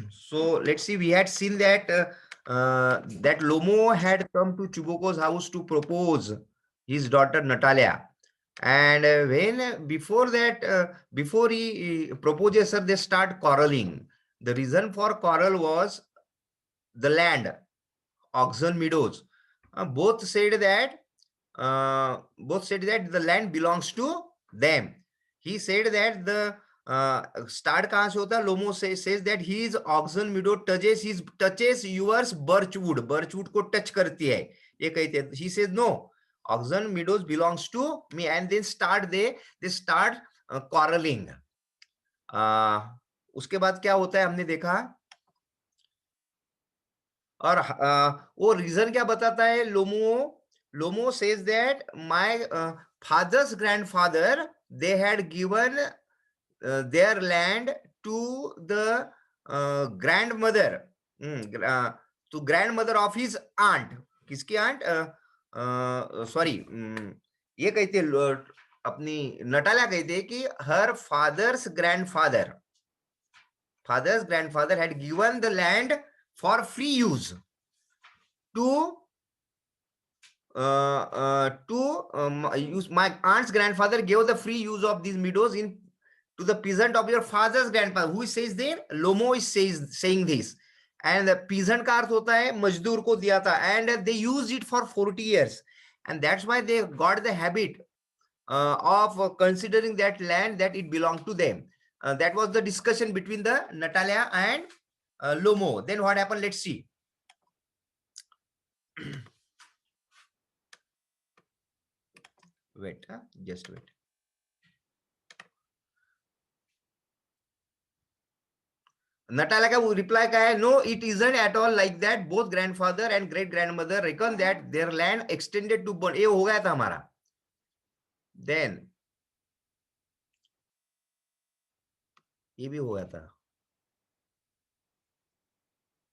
So let's see. We had seen that that Lomo had come to Chugoko's house to propose his daughter Natalia, and when before that, before he proposes her, they start quarreling. The reason for quarrel was the land, Oxon Meadows. Both said that the land belongs to them. He said that the start कहाँ से होता है? Lomo says that his oxen meadow touches yours birchwood. Birchwood को touch करती है. ये कहते हैं. He says no. Oxen meadows belongs to me, and then they start quarreling. उसके बाद क्या होता है हमने देखा. और वो रीजन क्या बताता है? Lomo says that my father's grandfather, they had given their land to the grandmother, to grandmother of his aunt. किसकी aunt? Sorry, ये कहते अपनी नटाला कहते कि her father's grandfather had given the land for free use to use. My aunt's grandfather gave the free use of these meadows to the peasant of your father's grandfather. Who says there? Lomo is saying this. And the peasant का अर्थ होता है मजदूर को दिया था, and they used it for 40 years, and that's why they got the habit of considering that land that it belonged to them. That was the discussion between the Natalia and Lomo. Then what happened? Let's see. Wait, just wait. Natalia का reply क्या है? No, it isn't at all like that. Both grandfather and great grandmother reckon that their land extended to Bon. ये हो गया था हमारा. Then ये भी हो गया था.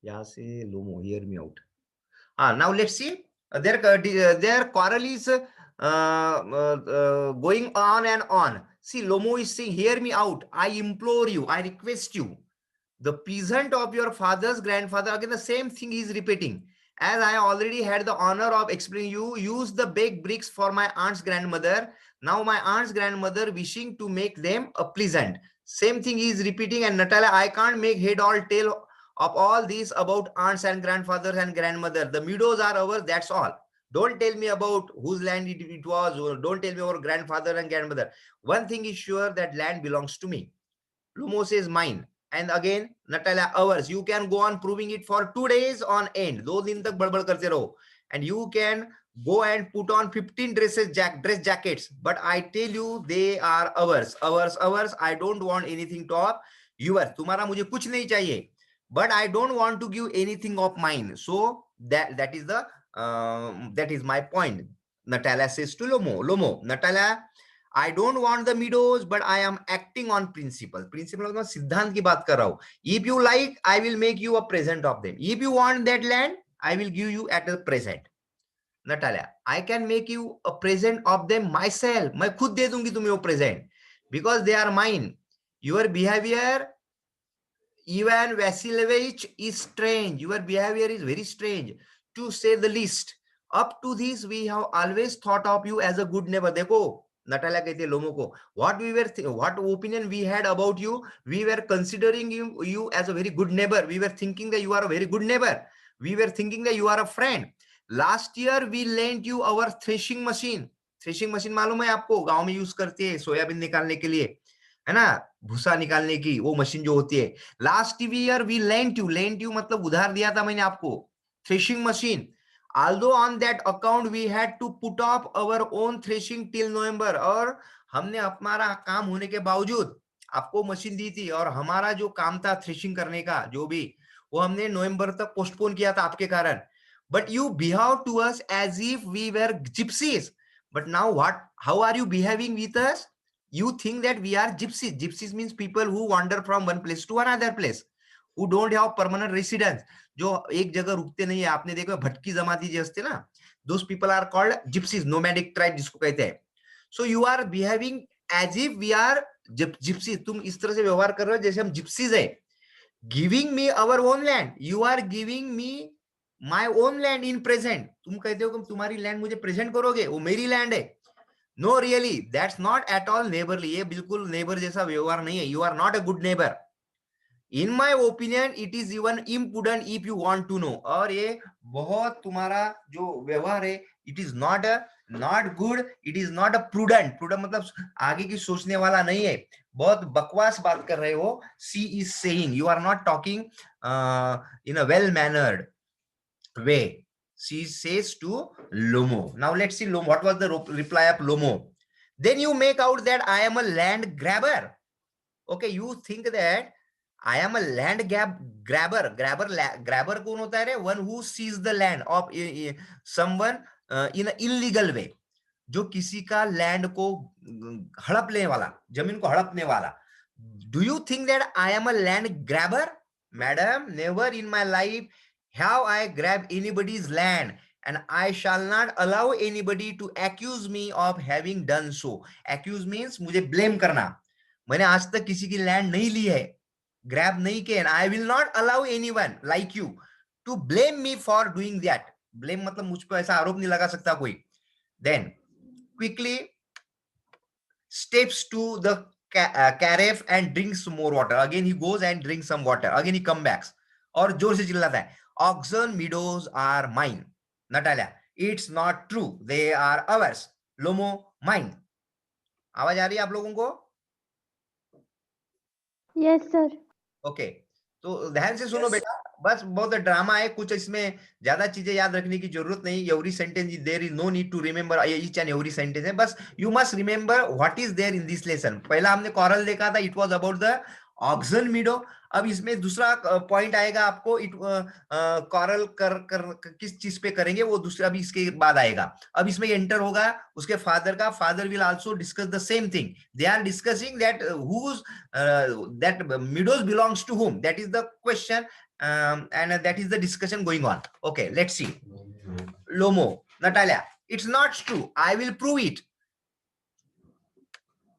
यहाँ से Lomo, hear me out. Now let's see. Their quarrel is going on and on. See, Lomo is saying, hear me out. I implore you. I request you. The peasant of your father's grandfather, again the same thing he is repeating. As I already had the honor of explaining you, use the baked bricks for my aunt's grandmother. Now my aunt's grandmother wishing to make them a pleasant. Same thing he is repeating. And Natalia, I can't make head or tail of all these about aunts and grandfathers and grandmother. The meadows are ours, that's all. Don't tell me about whose land it was, or don't tell me about grandfather and grandmother. One thing is sure, that land belongs to me. Lomo says mine. And again, Natalia, ours. You can go on proving it for 2 days on end. 2 दिन तक बड़बड़ करते रहो. And you can go and put on 15 dress jackets. But I tell you, they are ours. Ours. I don't want anything to of yours. तुम्हारा मुझे कुछ नहीं चाहिए. But I don't want to give anything of mine. So that is my point. Natalia says to Lomo, Natalia, I don't want the meadows, but I am acting on principle. Principle मतलब सिद्धांत की बात कर रहा हूँ. If you like, I will make you a present of them. If you want that land, I will give you at the present. Natalia, I can make you a present of them myself. मैं खुद दे दूंगी तुम्हें वो present, because they are mine. Your behavior, Ivan Vasilyevich, is strange. Your behavior is very strange, to say the least. Up to this, we have always thought of you as a good neighbor. देखो, Natalia कहती है लोमो को, what opinion we had about you, we were considering you as a very good neighbor. We were thinking that you are a very good neighbor. We were thinking that you are a friend. Last year we lent you our threshing machine. Threshing machine मालूम है आपको? गांव में use करते हैं soybean निकालने के लिए, है ना, भूसा निकालने की वो मशीन जो होती है. Last year we lent you मतलब उधार दिया था मैंने आपको, threshing machine. Although on that account we had to put off our own threshing till November, और हमने हमारा काम होने के बावजूद आपको मशीन दी थी, और हमारा जो काम था थ्रेशिंग करने का जो भी, वो हमने नवंबर तक पोस्टपोन किया था आपके कारण. But you behave to us as if we were gypsies. But now what? How are you behaving with us? You think that we are gypsies. Gypsies means people who wander from one place to another place, who don't have permanent residence. जो एक जगह रुकते नहीं है. आपने देखा भटकी जमाती जो असते ना, those people are called gypsies, nomadic tribe जिसको कहते हैं. So you are behaving as if we are gypsies. तुम इस तरह से व्यवहार कर रहे हो जैसे हम gypsies है. Giving me our own land, you are giving me my own land in present, तुम कहते हो कि तुम्हारी लैंड मुझे प्रेजेंट करोगे, वो मेरी लैंड है। No really that's not at all neighbourly, ये बिल्कुल नेबर जैसा व्यवहार नहीं है, you are not a good neighbour. In my opinion it is even impudent if you want to know, और ये बहुत तुम्हारा जो व्यवहार है, it is not a not good, it is not a prudent, prudent मतलब आगे की सोचने वाला नहीं है, बहुत बकवास बात कर रहे हो। She is saying you are not talking in a well mannered way, she says to Lomo. Now let's see Lomo, what was the reply of Lomo. Then you make out that I am a land grabber. Okay, you think that I am a land grabber. Grabber कौन होता है रे? One who sees the land of someone in an illegal way. जो किसी का land को हड़प लेने वाला, जमीन को हड़पने वाला। Do you think that I am a land grabber? Madam, never in my life have I grab anybody's land and I shall not allow anybody to accuse me of having done so. Accuse means मुझे blame करना। मैंने आज तक किसी की land नहीं ली है, grab नहीं किया, and I will not allow anyone like you to blame me for doing that. blame मतलब मुझ पर ऐसा आरोप नहीं लगा सकता कोई। Then quickly steps to the carafe and drinks more water. Again he goes and drinks some water. Again he comes back और जोर से चिल्लाता है, Oxen meadows are mine. Natalia, it's not true, they are ours. Lomo, mine. आवाज आ रही है आप लोगों को? Yes sir. ओके, तो ध्यान से सुनो बेटा, बस बहुत ड्रामा है, कुछ इसमें ज्यादा चीजें याद रखने की जरूरत नहीं। Every sentence there is no need to remember each and every sentence है, बस you must remember what is there in this lesson. पहला हमने कॉरल देखा था, it was about the oxen meadow. अब इसमें दूसरा पॉइंट आएगा आपको, इट कॉरल कर किस चीज पे करेंगे वो दूसरा अभी इसके बाद आएगा। अब इसमें एंटर होगा उसके फादर का, father will also discuss the same thing, they are discussing that whose that meadows belongs to whom, that is the question, and that is the discussion going on. Okay, let's see. Lomo, Natalia, it's not true, I will prove it.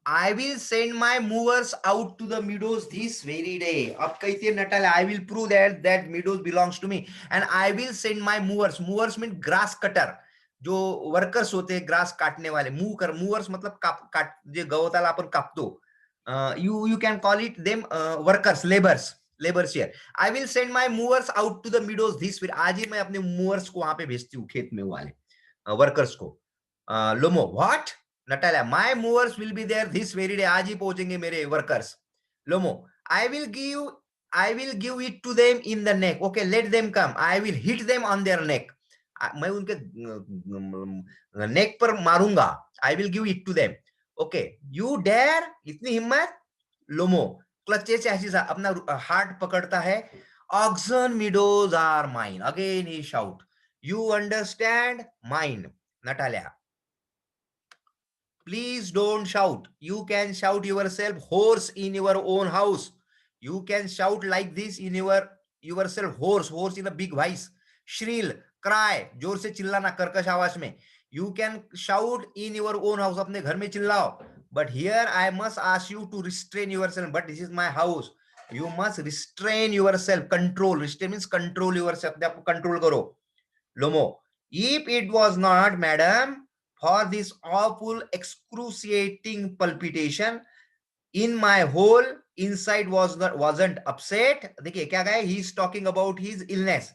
I will send my movers out to the meadows this very day. अब कहती है Natalia, I will prove that meadows belongs to me and I will send my movers. Movers mean grass cutter, जो workers होते हैं grass काटने वाले, movers मतलब काट जे गवताला आपण कापतो, you can call it them workers, laborers here. I will send my movers out to the meadows this week. आज ही मैं अपने मूवर्स को वहां पे भेजती हूँ, खेत में वाले वर्कर्स को। लोमो, what? Natalia, my movers will be there this very day. आज ही पहुंचेंगे मेरे workers. लोमो, I will give it to them in the neck. Okay, let them come. I will hit them on their neck. मैं उनके नेक पर मारूंगा। I will give it to them. Okay, you dare? इतनी हिम्मत? लोमो क्लचे से ऐसी अपना हार्ट पकड़ता है। Oxen meadows are mine. Again he shout. You understand? Mine. Natalia, please don't shout. You can shout yourself horse in your own house. You can shout like this in yourself horse in a big voice. Shrill, cry, जोर से चिल्लाना कर्कश आवाज में. You can shout in your own house, अपने घर में चिल्लाओ. But here I must ask you to restrain yourself. But this is my house. You must restrain yourself. Control. Restrain means control yourself. अपने आप को control करो. Lomo, if it was not, madam, for this awful excruciating palpitation in my whole inside wasn't upset. देखिए क्या कहा है, he is talking about his illness.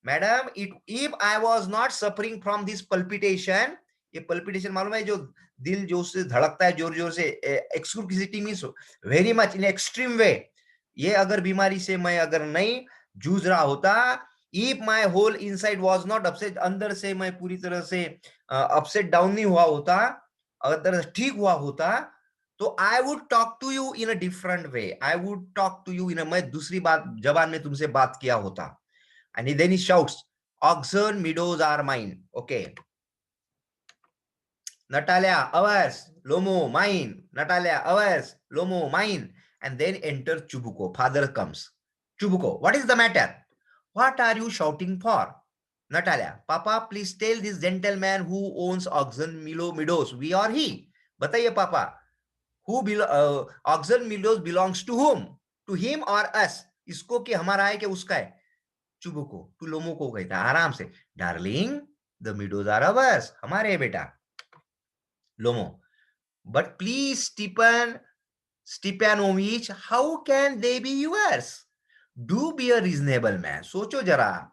Madam, if I was not suffering from this palpitation, ये palpitation मालूम है, जो दिल जो से धड़कता है जोर जोर से, excruciating means very much in extreme way, ये अगर बीमारी से मैं अगर नहीं जूझ रहा होता, if my whole inside was not upset, अंदर से मैं पूरी तरह से अपसेट डाउन नहीं हुआ होता, अगर ठीक हुआ होता, तो I would talk to you in a different way. I would talk to you in a, मैं दूसरी बात जबान में तुमसे बात किया होता. And then he shouts, Oxen meadows are mine. Okay. Natalia, ours. Lomo, mine. Natalia, ours. Lomo, mine. And then enter Chubuko. Father comes. Chubuko, what is the matter? What are you shouting for? Natalia, Papa, please tell this gentleman who owns Oxen meadows. We or he? Bataiye, Papa. Oxen meadows belongs to whom? To him or us? इसको कि हमारा है कि उसका है? चुबू को to लोमो को कहता है आराम से, darling the meadows are ours, हमारे है बेटा। Lomov, but please Stepanovich, how can they be yours? Do be a reasonable man, सोचो जरा।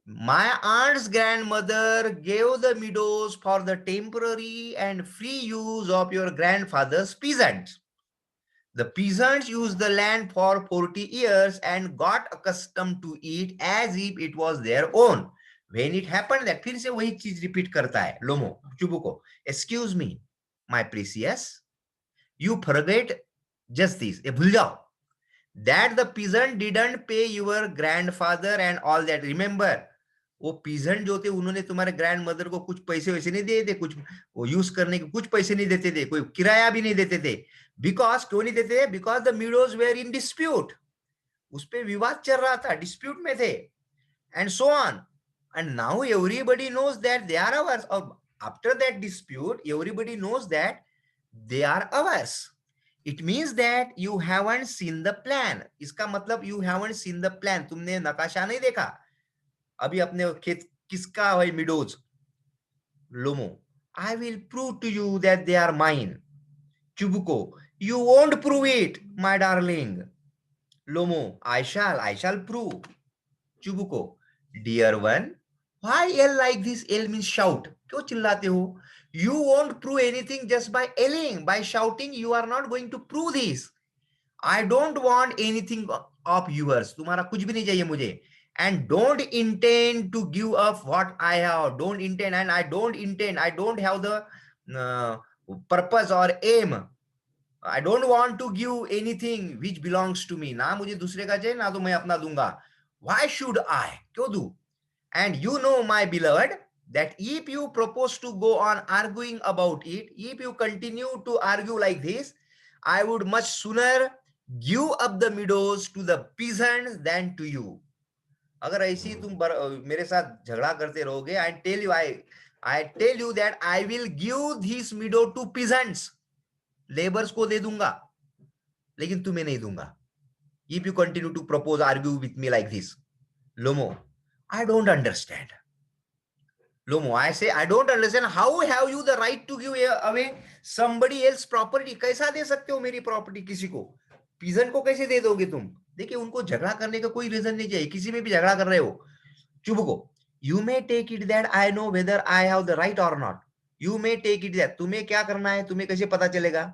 My aunt's grandmother gave the meadows for the temporary and free use of your grandfather's peasants. The peasants used the land for 40 years and got accustomed to it as if it was their own. When it happened that, फिर से वही चीज repeat करता है लोमो चुबू को, excuse me my precious, you forget just this, ये भूल जाओ, that the peasant didn't pay your grandfather and all that. Remember, वो पीजेंट जो थे उन्होंने तुम्हारे ग्रैंड मदर को कुछ पैसे वैसे नहीं दिए थे, कुछ वो यूज करने के कुछ पैसे नहीं देते थे, कोई किराया भी नहीं देते थे। बिकॉज क्यों नहीं देते थे? Because the meadows were in dispute, उस पे विवाद चल रहा था, डिस्प्यूट में थे, and so on, and now everybody knows that they are ours, और after that dispute everybody knows that they are ours. It means that you haven't seen the plan, इसका मतलब you haven't seen the plan, तुमने नकाशा नहीं देखा अभी अपने खेत किसका है meadows. Lomov, I will prove to you that they are mine. Chubukov, you won't prove it my darling. Lomov, I shall prove. Chubukov, dear one, why yell like this? Yell means shout, क्यों चिल्लाते हो? You won't prove anything just by yelling, by shouting. You are not going to prove this. I don't want anything of yours, तुम्हारा कुछ भी नहीं चाहिए मुझे, and don't intend to give up what I have. Don't intend, and I don't intend, I don't have the purpose or aim. I don't want to give anything which belongs to me. ना मुझे दूसरे का चाहिए ना तो मैं अपना दूंगा। Why should I? क्यों दूं? And you know, my beloved, that if you propose to go on arguing about it, if you continue to argue like this, I would much sooner give up the meadows to the peasants than to you. अगर ऐसी तुम मेरे साथ झगड़ा करते रहोगे, I tell you that I will give this meadow to peasants, labours को दे दूंगा, लेकिन तुम्हें नहीं दूंगा। If you continue to propose, argue with me like this. Lomo, I don't understand. Lomo, I say, I don't understand. How have you the right to give away somebody else property? कैसा दे सकते हो मेरी property किसी को? Pigeon को कैसे दे दोगे तुम? देखिए, उनको झगड़ा करने का कोई रीजन नहीं चाहिए, किसी में भी झगड़ा कर रहे हो। चुप को, you may take it that I know whether I have the right or not. You may take it that, तुम्हें क्या करना है, तुम्हें कैसे पता चलेगा?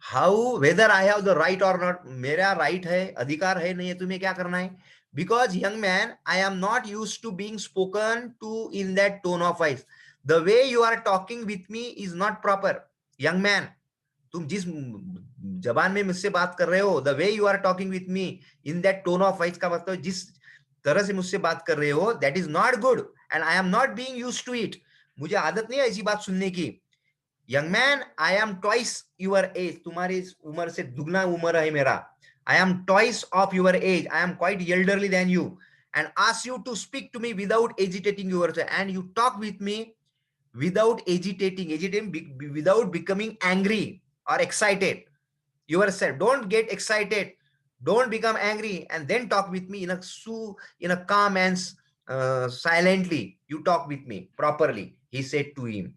How, whether I have the right or not, मेरा right है, अधिकार है नहीं है, तुम्हें क्या करना है? Because young man, I am not used to being spoken to in that tone of voice. The way you are talking with me is not proper. Young man, तुम जिस जबान में मुझसे बात कर रहे हो, the way you are talking with me in that tone of voice का मतलब जिस तरह से मुझसे बात कर रहे हो, that is not good and I am not being used to it. मुझे आदत नहीं है ऐसी बात सुनने की। Young man, I am twice your age. तुम्हारी उम्र से दुगना उम्र है मेरा। I am twice of your age. I am quite elderly than you, and ask you to speak to me without agitating yourself, and you talk with me without agitating, without becoming angry or excited yourself. Don't get excited. Don't become angry, and then talk with me in a calm and silently. You talk with me properly, he said to him.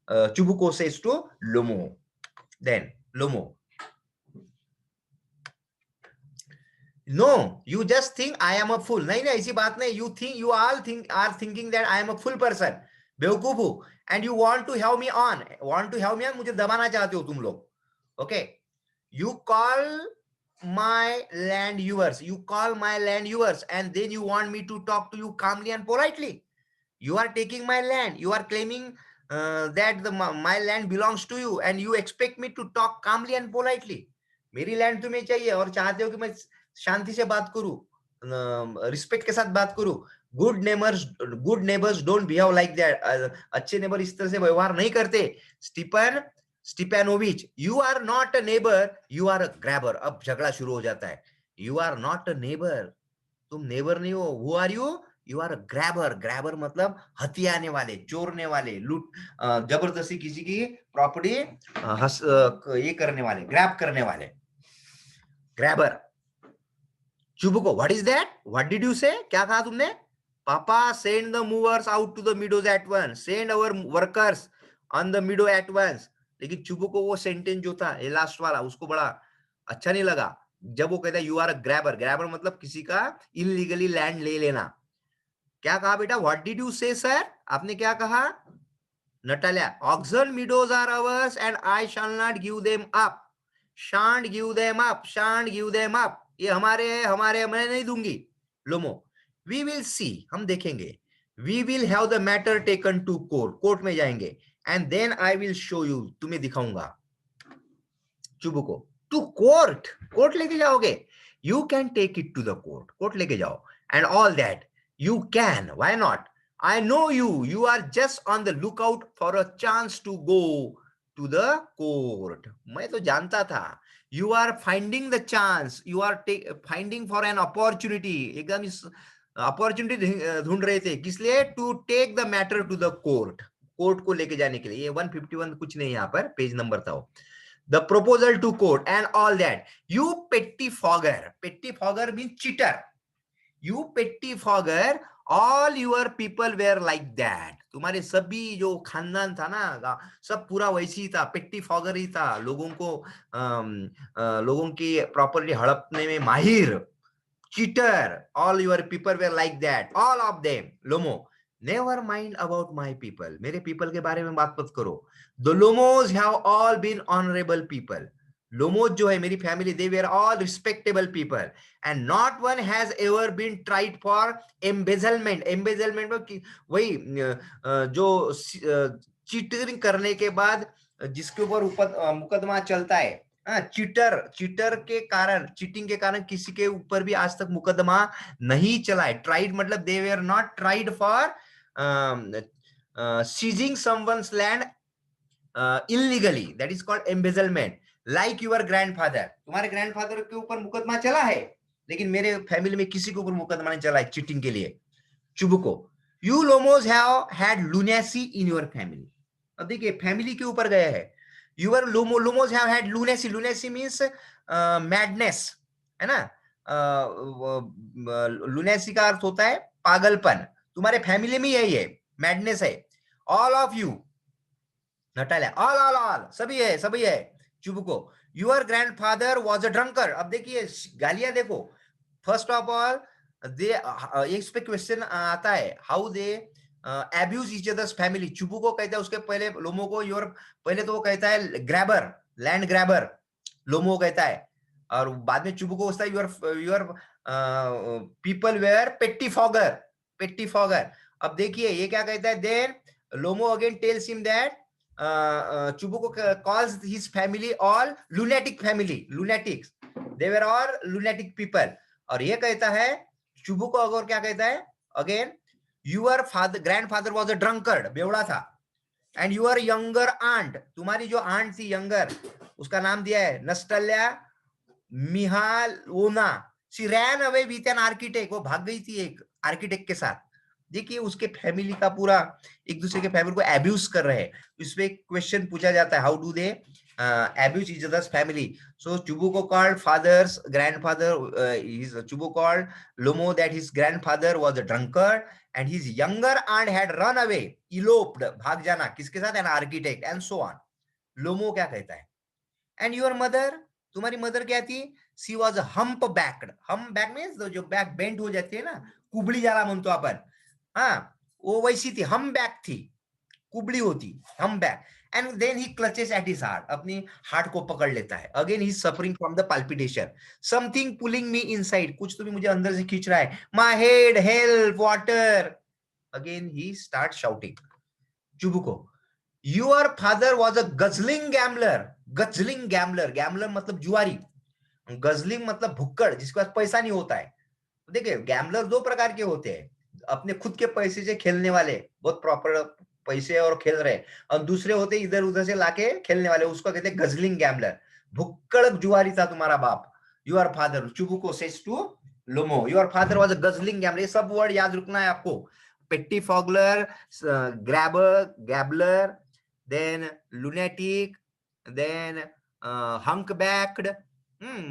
Chubuko says to Lomo. Then Lomo, no, you just think I am a fool. नहीं नहीं, ऐसी बात नहीं. You all are thinking that I am a full person. बेवकूफ हूं, and you want to have me on. मुझे दबाना चाहते हो तुम लोग. Okay, you call my land yours. And then you want me to talk to you calmly and politely. You are taking my land. You are claiming that my land belongs to you, and you expect me to talk calmly and politely. मेरी land तुम्हें चाहिए और चाहते हो कि मैं शांति से बात करूं, रिस्पेक्ट के साथ बात करूं। Good neighbours don't behave like that. अच्छे नेबर इस तरह से व्यवहार नहीं करते। Stepanovich, you are not a neighbour, you are a grabber. अब झगड़ा शुरू हो जाता है। You are not a neighbour, तुम नेबर नहीं हो। Who are you? You are a grabber. Grabber मतलब हथियाने वाले, चोरने वाले, लूट, जबरदस्ती किसी की प्रॉपर्टी ये करने वाले, ग्रैब करने वाले, grabber. Chubukov, what is that, what did you say, क्या कहा तुमने? Papa send the mowers out to the meadows at once, send our workers on the meadow at once. लेकिन चुबुको वो सेंटेंस जो था ये लास्ट वाला उसको बड़ा अच्छा नहीं लगा। जब वो कहता है you are a grabber, grabber मतलब किसी का इलीगली लैंड ले लेना। क्या कहा बेटा, what did you say sir, आपने क्या कहा? Natalia, oxen meadows are ours and I shall not give them up, shan't give them up, shan't give them up, ये हमारे हैं, हमारे, मैं नहीं दूंगी। लोमो, वी विल सी, हम देखेंगे, we will have the matter taken to court, court में जाएंगे, and then I will show you, तुम्हें दिखाऊंगा। चुबुको, टू कोर्ट, कोर्ट लेके जाओगे? You can take it to the court, court लेके जाओ, and all that you can, why not, I know you. You are just on the lookout for a chance to go to the court. मैं तो जानता था. You are finding the chance. You are finding for an opportunity. एकदम इस opportunity ढूंढ रहे थे. किस लिए? To take the matter to the court. Court को लेके जाने के लिए. ये 151 कुछ नहीं यहाँ पर पेज नंबर था वो. The proposal to court and all that. You pettifogger. Pettifogger means cheater. You pettifogger, all your people were like that. तुम्हारे सभी जो खानदान था ना, सब पूरा वैसी ही था, पेट्टीफॉगर ही था, लोगों की प्रॉपर्टी हड़पने में माहिर, cheater. All your people were like that, all of them. Lomo, never mind about my people. मेरे people के बारे में बात मत करो. The Lomos have all been honorable people. Lomos जो है मेरी family, they were all respectable people, and not one has ever been tried for embezzlement. Embezzlement में वही जो चीटिंग करने के बाद जिसके ऊपर मुकदमा चलता है, चीटर के कारण, चीटिंग के कारण किसी के ऊपर भी आज तक मुकदमा नहीं चला है. ट्राइड मतलब they were not tried for seizing someone's land illegally, that is called embezzlement. Like your grandfather, तुम्हारे ग्रैंडफादर के ऊपर मुकदमा चला है, लेकिन मेरे फैमिली में किसी के ऊपर मुकदमा नहीं चला है चीटिंग के लिए. Chubukov, you Lomovs have had lunacy in your family. अब देखिए फैमिली के ऊपर गया है. Your Lumos have had lunacy. Lunacy means madness, है ना? lunacy का अर्थ होता है पागलपन. तुम्हारे फैमिली में यही है, मैडनेस है. All of you, Natalia, all सभी है, सभी है. Chubukov, your grandfather was a drunkard. अब देखिए गालियां देखो. फर्स्ट ऑफ ऑल दे, इस पे क्वेश्चन आता है, how they abuse each other's family. चुबू को कहता है उसके पहले लोमो को योर, पहले तो वो कहता है ग्रैबर, लैंड ग्रैबर, लोमो कहता है, और बाद में चुबू को है your people were pettifogger, pettifogger. अब देखिए ये क्या कहता है, then Lomov again tells him that, Chubukov calls his family all lunatic family, lunatics, they were all lunatic people. और ये कहता है चुबू को अगर क्या कहता है again, Your father, grandfather was a drunkard, बेवड़ा था. And your younger aunt, तुम्हारी जो aunt थी younger, उसका नाम दिया है नस्टल्या मिहालोना. She ran away with an architect, वो भाग गई थी एक आर्किटेक्ट के साथ. देखिए उसके फैमिली का पूरा एक दूसरे के फैमिली को एब्यूज कर रहे हैं. इसमें क्वेश्चन पूछा जाता है, how do they abuse each other's family. So Chubuko called father's grandfather, Chubuko called Lomo that his grandfather was a drunkard and his younger aunt had run away, eloped, भाग जाना, किसके साथ? An architect, and so on. Lomo क्या कहता है? And your mother, तुम्हारी mother क्या थी? She was humpbacked. Humpback means जो बैक बेंड हो जाती है ना, कुबड़ी जाला म्हणतो आपण, हाँ वो वैसी थी, humpback थी, कुबड़ी होती, humpback. And then he clutches at his heart, अपनी हार्ट को पकड़ लेता है. Again he is suffering from the palpitation. Something pulling me inside, कुछ तो भी मुझे अंदर से खींच रहा है. My head, help, water. Again he starts shouting. चुबुको, your father was a guzzling gambler. Guzzling gambler, gambler मतलब जुआरी, गजलिंग मतलब भुक्कड़, जिसके पास पैसा नहीं होता है. देखिए गैम्बलर दो प्रकार के होते हैं, अपने खुद के पैसे से खेलने वाले, बहुत प्रॉपर पैसे और खेल रहे, और दूसरे होते इधर उधर से लाके खेलने वाले, उसको कहते हैं गजलिंग गैम्बलर. भुक्कड़ जुआरी था तुम्हारा बाप. Your father, Chubukov says to Lomov, your father was a guzzling gambler. ये सब वर्ड याद रखना है आपको. Pettifogger, grabber, gambler, then lunatic, then hunchbacked,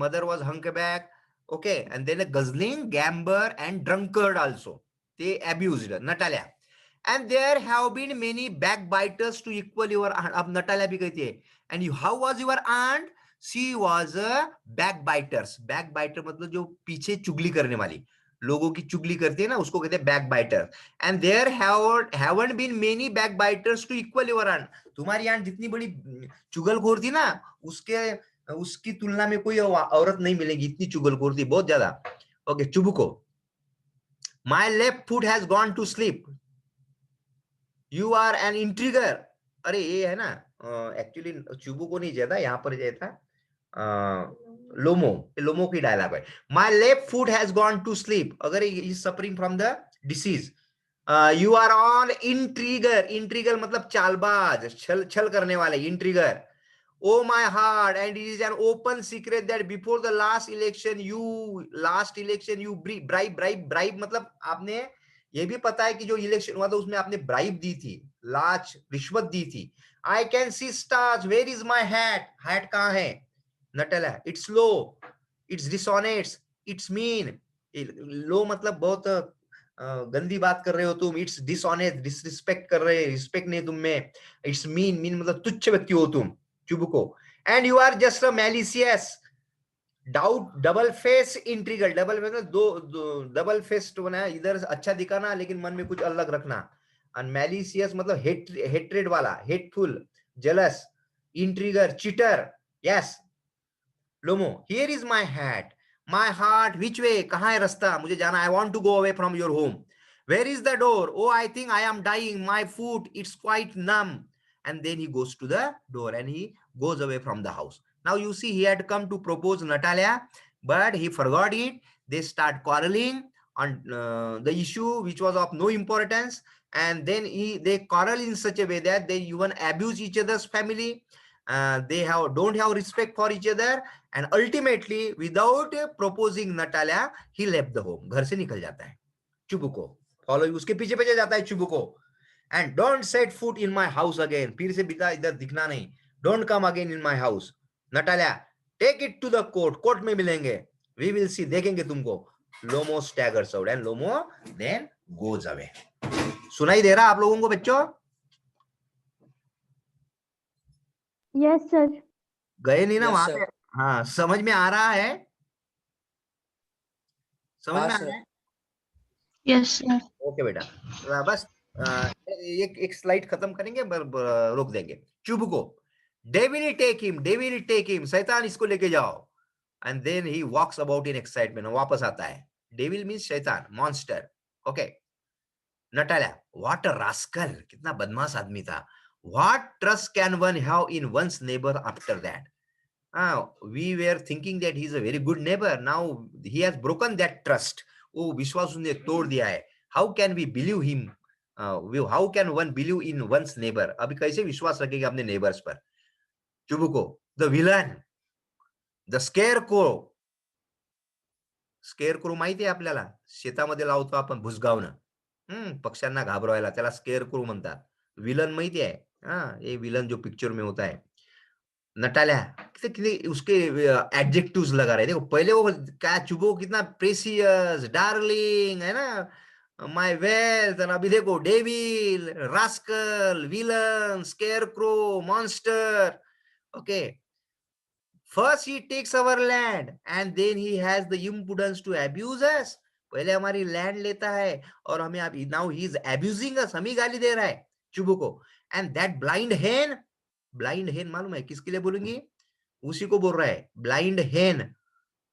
mother was hunkback, Okay, and then a guzzling, gambler, and drunkard also. They abused Natalia. And there have been many backbiters to equal your aunt. अब Natalia भी कहती है. And you, how was your aunt? She was a backbiters. Backbiter मतलब जो पीछे चुगली करने वाली, लोगों की चुगली करती है ना, उसको कहते हैं backbiter. And there haven't been many backbiters to equal your aunt. तुम्हारी आंट जितनी बड़ी चुगलखोर थी ना, उसकी तुलना में कोई औरत नहीं मिलेगी, इतनी चुगलखोर थी, बहुत ज्यादा. Okay, चुबुको. My left foot has gone to sleep. You are an intriguer. अरे ये है ना, एक्चुअली चुबुको नहीं जाता, यहाँ पर जाता लोमो. लोमो की डायलॉग है. My left foot has gone to sleep. अगर he is suffering from the disease. You are all intriguer. Intriguer मतलब चालबाज, छल करने वाले, intriguer. Oh my heart, and it is an open secret that before the last election you bribe मतलब आपने ये भी पता है कि जो इलेक्शन हुआ था उसमें आपने ब्राइब दी थी, लाच रिश्वत दी थी. I can see stars. Where is my hat? Hat कहाँ है? नटला. It's low. It's dishonest. It's mean. लो मतलब बहुत गंदी बात कर रहे हो तुम. It's dishonest. डिसरिस्पेक्ट कर रहे, रिस्पेक्ट नहीं तुम में. It's mean. mean मतलब तुच्छ व्यक्ति हो तुम. चुबुको. And you are just a malicious, double face integral. Double face दो डबल फेस होना है, इधर अच्छा दिखाना लेकिन मन में कुछ अलग रखना. एंड मैलिसियस मतलब हेट्रेड वाला, hateful, jealous, intriguer, cheater. Yes. Lomov. Here is my hat. My heart. Which way? कहाँ है रास्ता? मुझे जाना. I want to go away from your home. Where is the door? Oh I think I am dying. My foot it's quite numb. And then he goes to the door and he goes away from the house. Now you see he had come to propose Natalia, but he forgot it. They start quarreling on the issue which was of no importance, and then they quarrel in such a way that they even abuse each other's family. They don't have respect for each other, and ultimately without proposing Natalia, he left the home. घर से निकल जाता है चुबुको. Follow, उसके पीछे पीछे जाता है चुबुको. And don't set foot in my house again. फिर से बिता इधर दिखना नहीं. Don't come again in my house. Natalia, take it to the court. Court में मिलेंगे. We will see. देखेंगे तुमको. Lomo staggers out and Lomo then goes away. सुनाई दे रहा आप लोगों को बच्चों? Yes sir. गए नहीं ना वहां पे? हाँ, समझ में आ रहा है? समझ में आ रहा है? Yes sir. ओके बेटा, बस एक स्लाइड खत्म करेंगे, रोक देंगे. चुबुको. डेविल टेक हिम, शैतान इसको लेके जाओ. And then he walks about in excitement. वापस आता है. डेविल मींस शैतान, monster. Okay. Natalia. What a rascal. कितना बदमाश आदमी था. What trust can one have in one's neighbour after that. We were thinking that he is a very good neighbor. Now he has broken that trust. वो विश्वास उसने तोड़ दिया है. How can we believe him? How can one believe in one's neighbor? अभी कैसे विश्वास रखेगा अपने neighbors पर? चुबुको. The villain, the scarecrow. स्केअरक्रो माहिती आहे आपल्याला? शेतामध्ये लावतो आपण भुसगावणं. पक्ष्यांना घाबरवायला, त्याला स्केअरक्रो म्हणतात. विलन माहिती आहे? ये विलन जो पिक्चर में होता है. नटालिया कितने उसके एडजेक्टिव्स लगा रहे. देखो पहले वो क्या चुबो कितना प्रेसियस, डार्लिंग है ना, माय वेल्थ. अभी देखो devil, rascal, villain, scarecrow, monster. Okay. First he takes our land and then he has the impudence to abuse us. पहले हमारी लैंड लेता है और हमें अब now he is abusing us, हम ही गाली दे रहा है Chubukov. And that blind hen. Blind hen मालूम है किसके लिए बोलूंगी? उसी को बोल रहा है. Blind hen.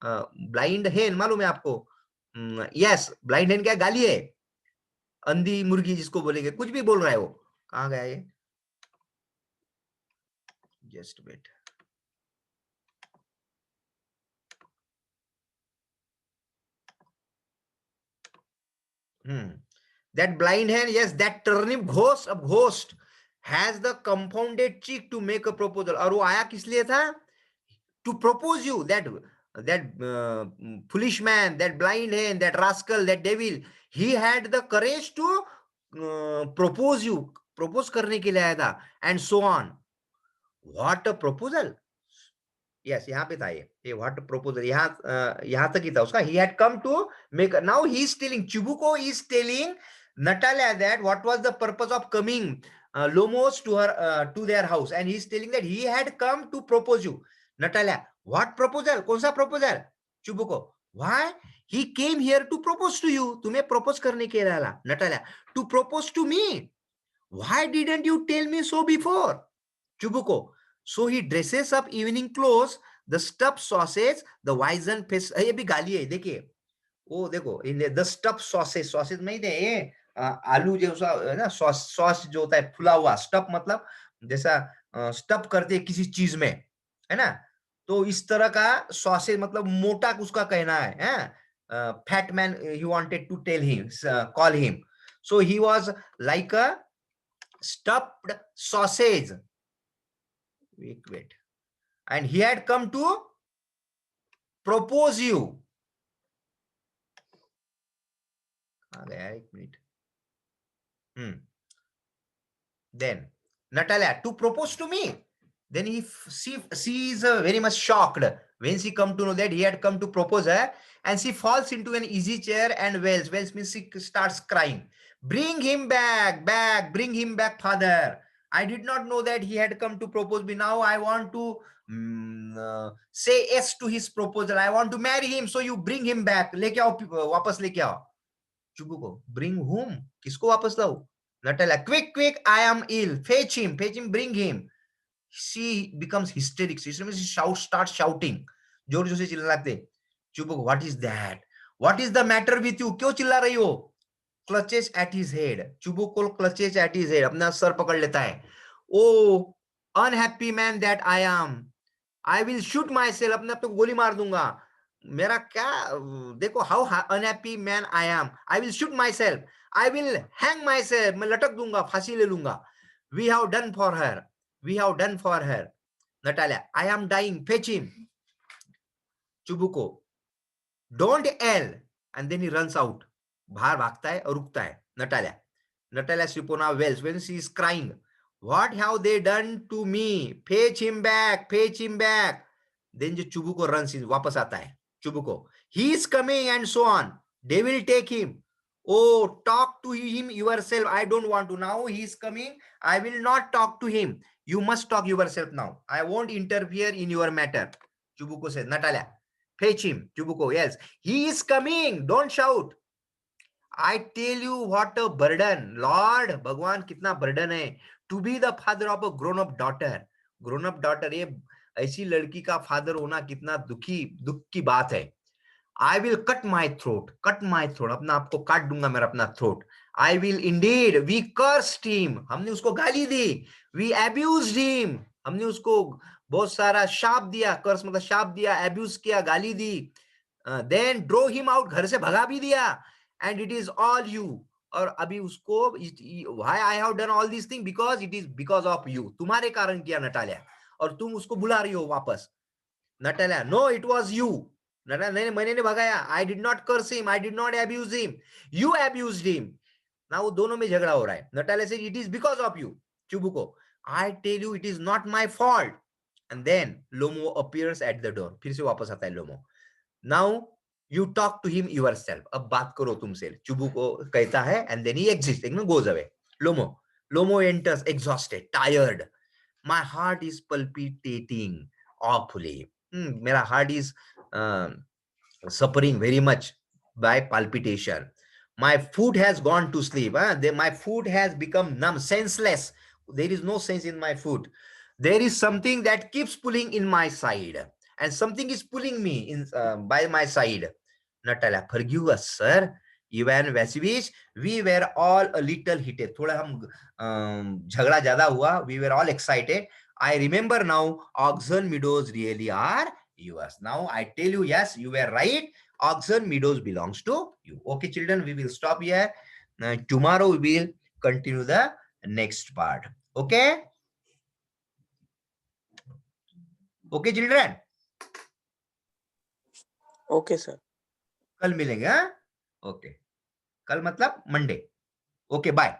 ब्लाइंड हेन मालूम है आपको? यस. ब्लाइंड हेन क्या गाली है? अंधी मुर्गी जिसको बोलेंगे. कुछ भी बोल रहा है वो. कहां गया ये? Just wait. That blind hen, yes, that turnip ghost, अब ghost has the confounded cheek to make a proposal. और वो आया किस लिए था? To propose you. That foolish man, that blind hen, that rascal, that devil, he had the courage to propose you. Propose करने के लिए आया था. And so on. What a proposal. Yes यहाँ पे था ये व्हाट प्रपोजल यहाँ तक ही था उसका. He had come to make. Now he is telling, Chibuko is telling Natalia that what was the purpose of coming Lomos to her to their house, and he is telling that he had come to propose you. Natalia, what proposal? कौन सा proposal? Chibuko, why? He came here to propose to you. तुम्हें propose करने के लिए आया. Natalia, to propose to me. Why didn't you tell me so before? Chibuko, so he dresses up evening clothes, the stuffed sausage, the wizened fish. ये भी गाली है देखिए. वो देखो इन the stuffed sausage, sausage नहीं थे ये आलू जैसा है ना, सॉस जो होता है फुला हुआ. स्टफ मतलब जैसा स्टफ करते हैं किसी चीज में, है ना. तो इस तरह का सॉसेज मतलब मोटा उसका कहना है. Fat man he wanted to tell him, call him. So he was like a stuffed sausage. Wait. And he had come to propose you. एक minute. Then Natalia, to propose to me. Then she is very much shocked when she come to know that he had come to propose her, and she falls into an easy chair and wails. Wails means she starts crying. Bring him back, bring him back, father. I did not know that he had come to propose me. Now I want to say yes to his proposal. I want to marry him. So you bring him back. लेके आओ, वापस लेके आओ. चुबू को bring whom? किसको वापस लाओ? Natalia, quick, I am ill. Fetch him, bring him. She becomes hysteric. She starts shouting. जोर जोर से चिल्लाते. चुबू, what is that? What is the matter with you? क्यों चिल्ला रही हो? Clutches at his head. चुबू को clutches at his head. अपना सर पकड़ लेता है. Oh, unhappy man that I am. I will shoot myself. अपने आप को गोली मार दूंगा. मेरा क्या देखो, how unhappy man I am. I will shoot myself. I will hang myself. मैं लटक दूंगा, फांसी ले लूंगा. We have done for her. Natalia, I am dying. Fetch him. Chubuko, don't yell. And then he runs out. बाहर भागता है और रुकता है. Natalia Sipona wails when she is crying. What have they done to me? Fetch him back. Then जो Chubuko runs in, वापस आता है. Chubuko, he is coming and so on. They will take him. Oh, talk to him yourself. I don't want to. Now he is coming. I will not talk to him. You must talk yourself now. I won't interfere in your matter. Chubuko says, Natalia, fetch him. Chubuko, yes. He is coming. Don't shout. I tell you what a burden. Lord, भगवान कितना burden है. To be the father of a grown-up daughter. Grown-up daughter, ये ऐसी लड़की का father होना कितना दुख की बात है. I will cut my throat. अपना आपको काट दूंगा मेरा अपना throat. I will indeed. We cursed him. हमने उसको गाली दी. We abused him. हमने उसको बहुत सारा शाप दिया. curse मतलब शाप दिया, abuse किया, गाली दी. Then drove him out. घर से भगा भी दिया. And it is all you. और अभी उसको why I have done all these things? Because it is because of you. तुम्हारे कारण किया नटालिया. और तुम उसको बुला रही हो वापस. Natalia, no, it was you. Natalia, मैंने भगाया. I did not curse him. I did not abuse him. You abused him. Now दोनों में झगड़ा हो रहा है. Natalia said, it is because of you. Chubuko, I tell you, it is not my fault. And then Lomo appears at the door. फिर से वापस आता है Lomo. Now you talk to him yourself. अब बात करो तुमसे. Chubuko कहता है, and then he exits. Goes away. Lomo enters exhausted, tired. My heart is palpitating awfully. मेरा heart is suffering very much by palpitation. My foot has gone to sleep. My foot has become numb, senseless. There is no sense in my foot. There is something that keeps pulling in my side, and something is pulling me in by my side. Natalia, forgive us, sir. Ivan Vasivich, we were all a little heated. थोड़ा हम झगड़ा ज्यादा हुआ. We were all excited. I remember now, Oxon Meadows really are yours. Now I tell you, yes, you were right. Oxon Meadows belongs to you. Okay, children, we will stop here. Tomorrow we will continue the next part. Okay? Okay, children? Okay, sir. कल मिलेंगे. हाँ? Okay. कल मतलब Monday. Okay, bye.